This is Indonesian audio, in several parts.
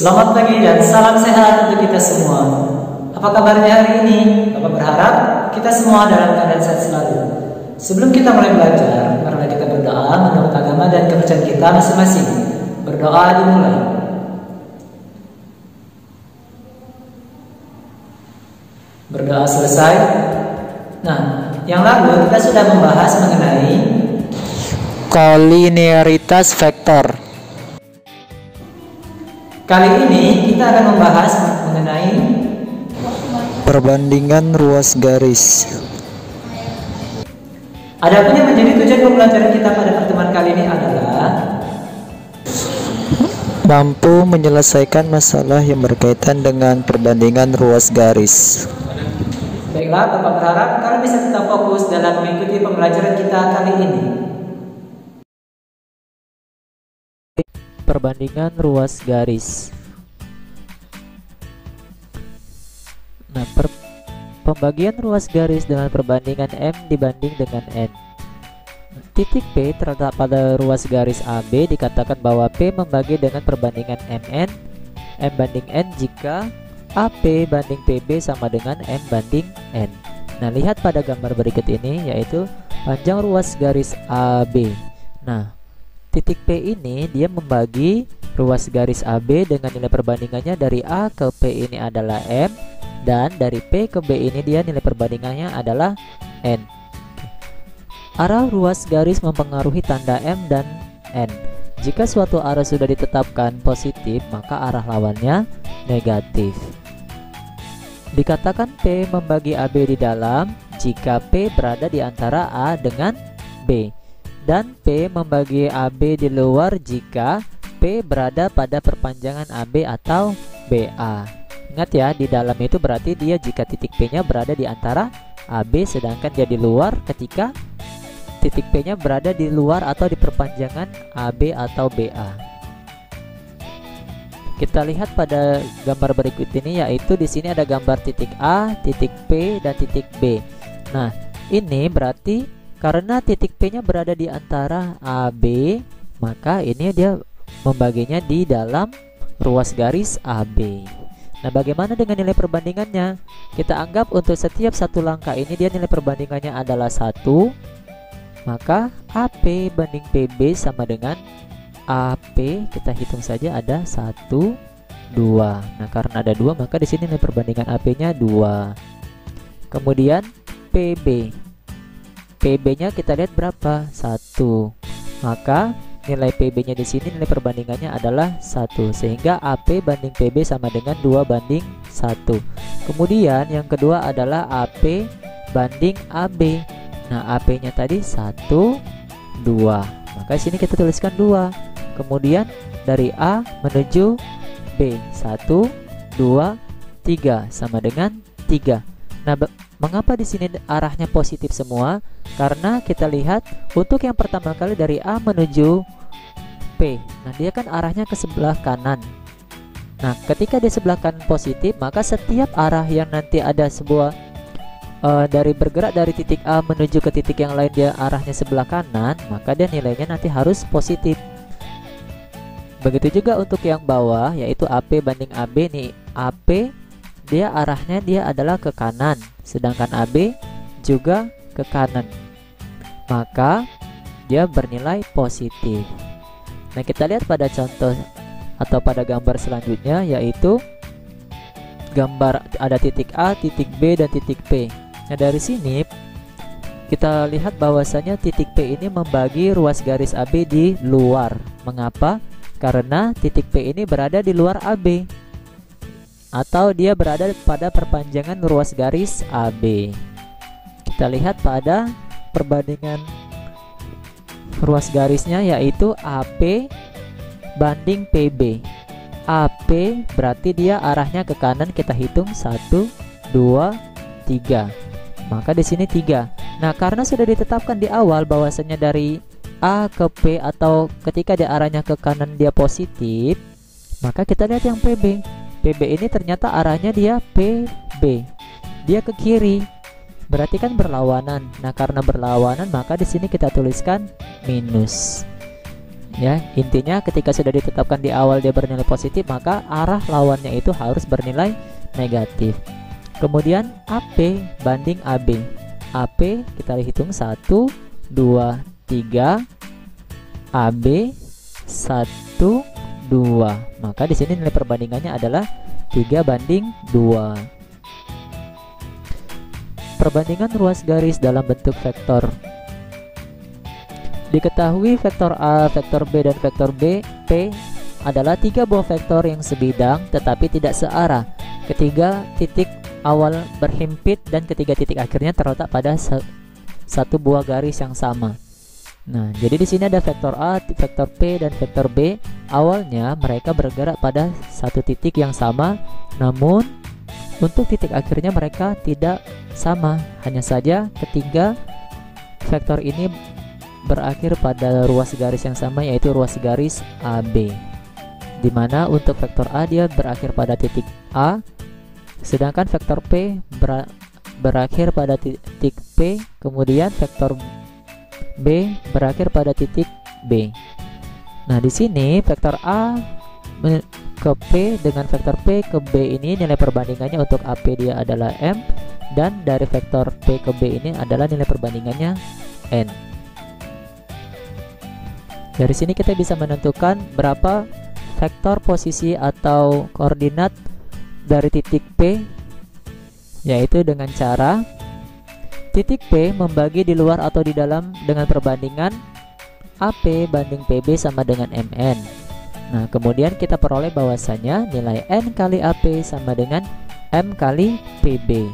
Selamat pagi dan salam sehat untuk kita semua. Apa kabarnya hari ini? Bapak berharap kita semua dalam keadaan sehat selalu. Sebelum kita mulai belajar, marilah kita berdoa menurut agama dan kepercayaan kita masing-masing. Berdoa dimulai. Berdoa selesai. Nah, yang lalu kita sudah membahas mengenai kolinearitas vektor. Kali ini kita akan membahas mengenai perbandingan ruas garis. Adapun yang menjadi tujuan pembelajaran kita pada pertemuan kali ini adalah mampu menyelesaikan masalah yang berkaitan dengan perbandingan ruas garis. Baiklah, Bapak berharap kalian bisa tetap fokus dalam mengikuti pembelajaran kita kali ini. Perbandingan ruas garis. Nah, pembagian ruas garis dengan perbandingan M dibanding dengan N. Titik P terletak pada ruas garis AB, dikatakan bahwa P membagi dengan perbandingan MN, M banding N jika AP banding PB sama dengan M banding N. Nah, lihat pada gambar berikut ini, yaitu panjang ruas garis AB. Nah, titik P ini dia membagi ruas garis AB dengan nilai perbandingannya dari A ke P ini adalah M, dan dari P ke B ini dia nilai perbandingannya adalah N. Arah ruas garis mempengaruhi tanda M dan N. Jika suatu arah sudah ditetapkan positif, maka arah lawannya negatif. Dikatakan P membagi AB di dalam jika P berada di antara A dengan B, dan P membagi AB di luar jika P berada pada perpanjangan AB atau BA. Ingat ya, di dalam itu berarti dia jika titik P-nya berada di antara AB, sedangkan dia di luar ketika titik P-nya berada di luar atau di perpanjangan AB atau BA. Kita lihat pada gambar berikut ini, yaitu di sini ada gambar titik A, titik P, dan titik B. Nah, ini berarti karena titik P-nya berada di antara AB, maka ini dia membaginya di dalam ruas garis AB. Nah, bagaimana dengan nilai perbandingannya? Kita anggap untuk setiap satu langkah ini dia nilai perbandingannya adalah 1, maka AP banding PB sama dengan AP, kita hitung saja ada 1, 2. Nah, karena ada 2, maka di sini nilai perbandingan AP-nya 2. Kemudian PB. PB-nya kita lihat berapa? 1. Maka nilai PB-nya di sini nilai perbandingannya adalah 1, sehingga AP banding PB sama dengan 2 banding 1. Kemudian yang kedua adalah AP banding AB. Nah, AP-nya tadi 1, 2. Maka sini kita tuliskan 2. Kemudian dari A menuju B 1, 2, 3 sama dengan 3. Nah, mengapa di sini arahnya positif semua? Karena kita lihat untuk yang pertama kali dari A menuju P, nah dia kan arahnya ke sebelah kanan. Nah, ketika di sebelah kanan positif, maka setiap arah yang nanti ada sebuah dari bergerak dari titik A menuju ke titik yang lain dia arahnya sebelah kanan, maka dia nilainya nanti harus positif. Begitu juga untuk yang bawah, yaitu AP banding AB nih. AP dia arahnya dia adalah ke kanan, sedangkan AB juga ke kanan, maka dia bernilai positif. Nah, kita lihat pada contoh atau pada gambar selanjutnya, yaitu gambar ada titik A, titik B, dan titik P. Nah, dari sini kita lihat bahwasanya titik P ini membagi ruas garis AB di luar. Mengapa? Karena titik P ini berada di luar AB, atau dia berada pada perpanjangan ruas garis AB. Kita lihat pada perbandingan ruas garisnya, yaitu AP banding PB. AP berarti dia arahnya ke kanan, kita hitung 1, 2, 3. Maka di sini 3. Nah, karena sudah ditetapkan di awal bahwasanya dari A ke P atau ketika dia arahnya ke kanan dia positif, maka kita lihat yang PB. PB ini ternyata arahnya dia PB, dia ke kiri, berarti kan berlawanan. Nah, karena berlawanan maka di sini kita tuliskan minus. Ya, intinya ketika sudah ditetapkan di awal dia bernilai positif, maka arah lawannya itu harus bernilai negatif. Kemudian AP banding AB. AP kita hitung 1, 2, 3. AB 1, 2. Maka di sini nilai perbandingannya adalah 3:2. Perbandingan ruas garis dalam bentuk vektor. Diketahui vektor A, vektor B, dan vektor P adalah 3 buah vektor yang sebidang tetapi tidak searah. Ketiga titik awal berhimpit dan ketiga titik akhirnya terletak pada satu buah garis yang sama. Nah, jadi di sini ada vektor A, vektor P, dan vektor B. Awalnya mereka bergerak pada satu titik yang sama, namun untuk titik akhirnya mereka tidak sama. Hanya saja ketiga vektor ini berakhir pada ruas garis yang sama, yaitu ruas garis AB. Dimana untuk vektor A dia berakhir pada titik A, sedangkan vektor P berakhir pada titik P, kemudian vektor B berakhir pada titik B. Nah, di sini vektor A ke P dengan vektor P ke B ini nilai perbandingannya untuk AP dia adalah M, dan dari vektor P ke B ini adalah nilai perbandingannya N. Dari sini kita bisa menentukan berapa vektor posisi atau koordinat dari titik P, yaitu dengan cara titik P membagi di luar atau di dalam dengan perbandingan AP banding PB sama dengan MN. Nah, kemudian kita peroleh bahwasanya nilai N kali AP sama dengan M kali PB.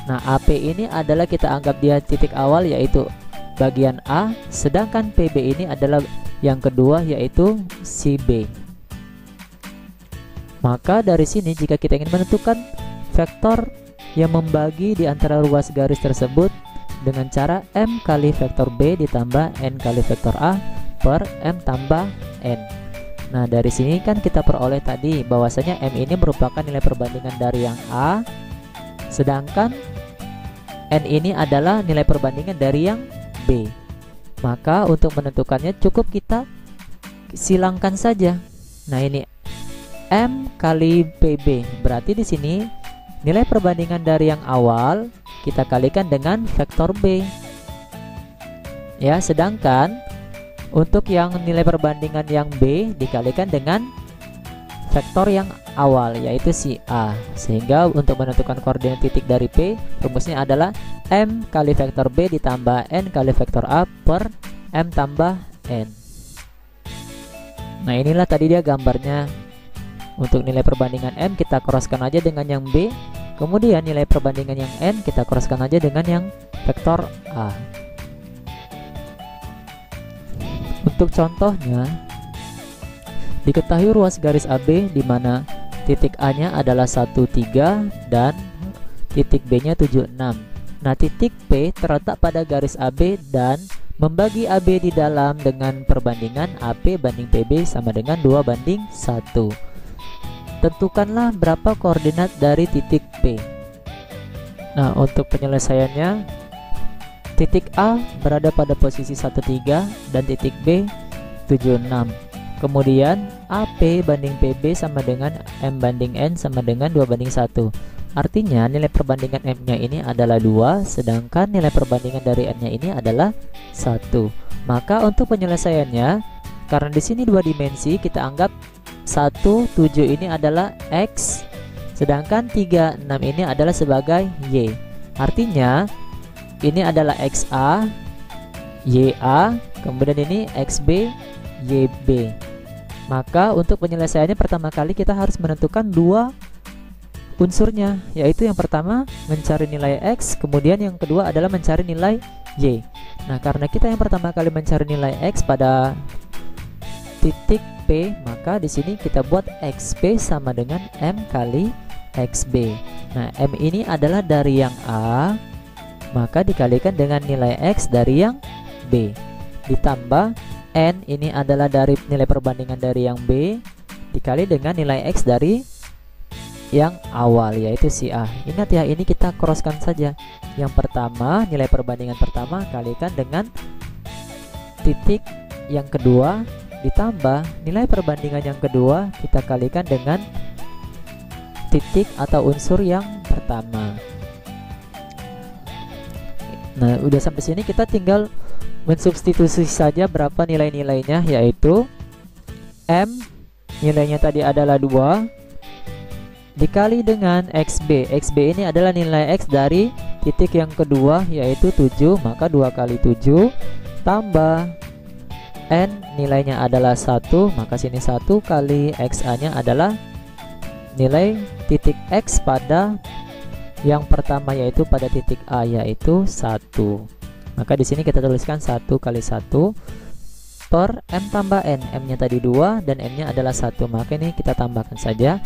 Nah, AP ini adalah kita anggap dia titik awal, yaitu bagian A, sedangkan PB ini adalah yang kedua, yaitu si B. Maka dari sini jika kita ingin menentukan vektor yang membagi di antara ruas garis tersebut dengan cara M kali vektor B ditambah N kali vektor A per M tambah N. Nah, dari sini kan kita peroleh tadi bahwasanya M ini merupakan nilai perbandingan dari yang A, sedangkan N ini adalah nilai perbandingan dari yang B. Maka untuk menentukannya cukup kita silangkan saja. Nah, ini M kali PB, berarti di sini nilai perbandingan dari yang awal kita kalikan dengan vektor B. Ya, sedangkan untuk yang nilai perbandingan yang B dikalikan dengan vektor yang awal, yaitu si A. Sehingga untuk menentukan koordinat titik dari P, rumusnya adalah M kali vektor B ditambah N kali vektor A per M tambah N. Nah, inilah tadi dia gambarnya. Untuk nilai perbandingan M kita crosskan aja dengan yang B, kemudian nilai perbandingan yang N kita crosskan aja dengan yang vektor A. Untuk contohnya, diketahui ruas garis AB di mana titik A-nya adalah 13 dan titik B-nya 76. Nah, titik P terletak pada garis AB dan membagi AB di dalam dengan perbandingan AP banding PB sama dengan 2:1. Tentukanlah berapa koordinat dari titik P. Nah, untuk penyelesaiannya, titik A berada pada posisi 13 dan titik B 76. Kemudian AP banding PB sama dengan M banding N sama dengan 2:1. Artinya nilai perbandingan M-nya ini adalah 2, sedangkan nilai perbandingan dari N-nya ini adalah 1. Maka untuk penyelesaiannya, karena di sini 2 dimensi, kita anggap 1, 7 ini adalah X, sedangkan 3, 6 ini adalah sebagai Y. Artinya ini adalah XA, YA, kemudian ini XB, YB. Maka untuk penyelesaiannya pertama kali kita harus menentukan 2 unsurnya, yaitu yang pertama mencari nilai X, kemudian yang kedua adalah mencari nilai Y. Nah, karena kita yang pertama kali mencari nilai X pada titik P, maka di sini kita buat XP sama dengan M kali XB. Nah, M ini adalah dari yang A, maka dikalikan dengan nilai X dari yang B, ditambah N ini adalah dari nilai perbandingan dari yang B dikali dengan nilai X dari yang awal, yaitu si A. Ingat ya, ini kita crosskan saja. Yang pertama, nilai perbandingan pertama kalikan dengan titik yang kedua ditambah nilai perbandingan yang kedua kita kalikan dengan titik atau unsur yang pertama. Nah, udah sampai sini kita tinggal mensubstitusi saja berapa nilai-nilainya, yaitu M nilainya tadi adalah 2 dikali dengan XB. XB ini adalah nilai X dari titik yang kedua, yaitu 7, maka 2 kali 7 tambah N nilainya adalah 1, maka sini 1 kali XA nya adalah nilai titik X pada yang pertama, yaitu pada titik A, yaitu 1. Maka di sini kita tuliskan 1 kali 1 per M tambah N. M nya tadi 2 dan N nya adalah 1, maka ini kita tambahkan saja.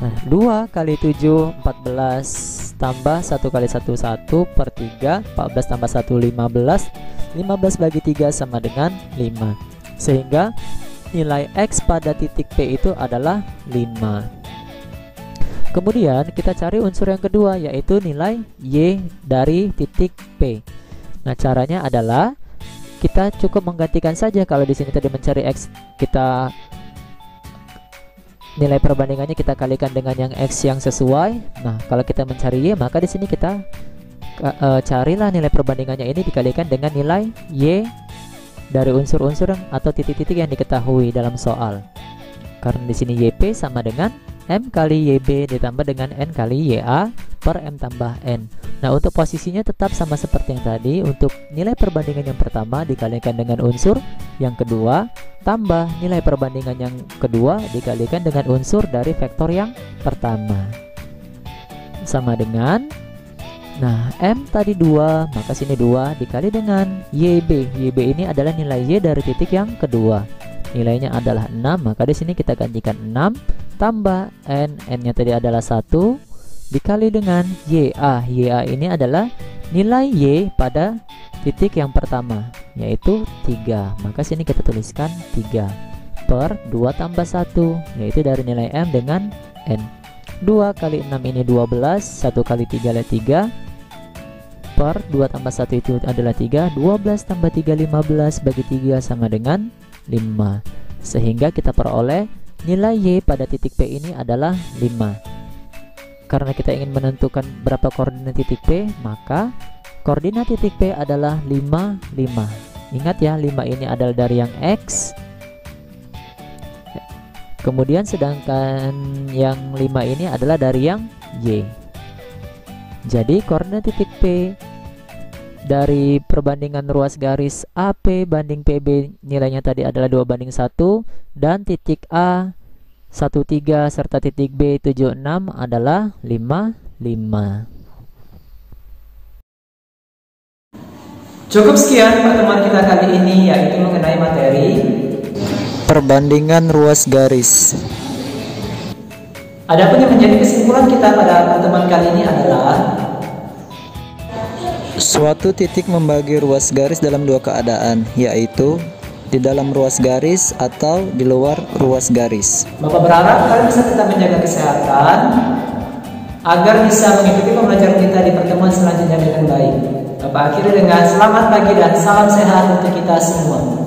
Nah, 2 kali 7 14 tambah 1 kali 1 1 per 3, 14 tambah 1 15, 15 bagi 3 sama dengan 5, sehingga nilai X pada titik P itu adalah 5. Kemudian kita cari unsur yang kedua, yaitu nilai Y dari titik P. Nah, caranya adalah kita cukup menggantikan saja. Kalau di sini tadi mencari X, kita nilai perbandingannya kita kalikan dengan yang X yang sesuai. Nah, kalau kita mencari Y, maka di sini kita carilah nilai perbandingannya ini dikalikan dengan nilai Y dari unsur-unsur atau titik-titik yang diketahui dalam soal. Karena di sini YP sama dengan M kali YB ditambah dengan N kali YA per M tambah N. Nah, untuk posisinya tetap sama seperti yang tadi. Untuk nilai perbandingan yang pertama dikalikan dengan unsur yang kedua, tambah nilai perbandingan yang kedua dikalikan dengan unsur dari vektor yang pertama. Sama dengan, nah, M tadi 2, maka sini 2 dikali dengan YB. YB ini adalah nilai Y dari titik yang kedua. Nilainya adalah 6, maka di sini kita gantikan 6 tambah N. N-nya tadi adalah 1 dikali dengan YA. YA ini adalah nilai Y pada titik yang pertama, yaitu 3. Maka sini kita tuliskan 3 per 2 tambah 1, yaitu dari nilai M dengan N. 2 kali 6 ini 12, 1 kali 3 adalah 3 per 2 tambah 1 itu adalah 3, 12 tambah 3 15 bagi 3 sama dengan 5, sehingga kita peroleh nilai Y pada titik P ini adalah 5. Karena kita ingin menentukan berapa koordinat titik P, maka koordinat titik P adalah 5, 5. Ingat ya, 5 ini adalah dari yang X, kemudian sedangkan yang 5 ini adalah dari yang Y. Jadi koordinat titik P dari perbandingan ruas garis AP banding PB nilainya tadi adalah 2:1, dan titik A 13 serta titik B 76 adalah 5, 5. Cukup sekian pertemuan kita kali ini, yaitu mengenai materi perbandingan ruas garis. Adapun yang menjadi kesimpulan kita pada pertemuan kali ini adalah Suatu titik membagi ruas garis dalam dua keadaan, yaitu di dalam ruas garis atau di luar ruas garis. Bapak berharap kalian bisa tetap menjaga kesehatan agar bisa mengikuti pembelajaran kita di pertemuan selanjutnya dengan baik. Bapak akhiri dengan selamat pagi dan salam sehat untuk kita semua.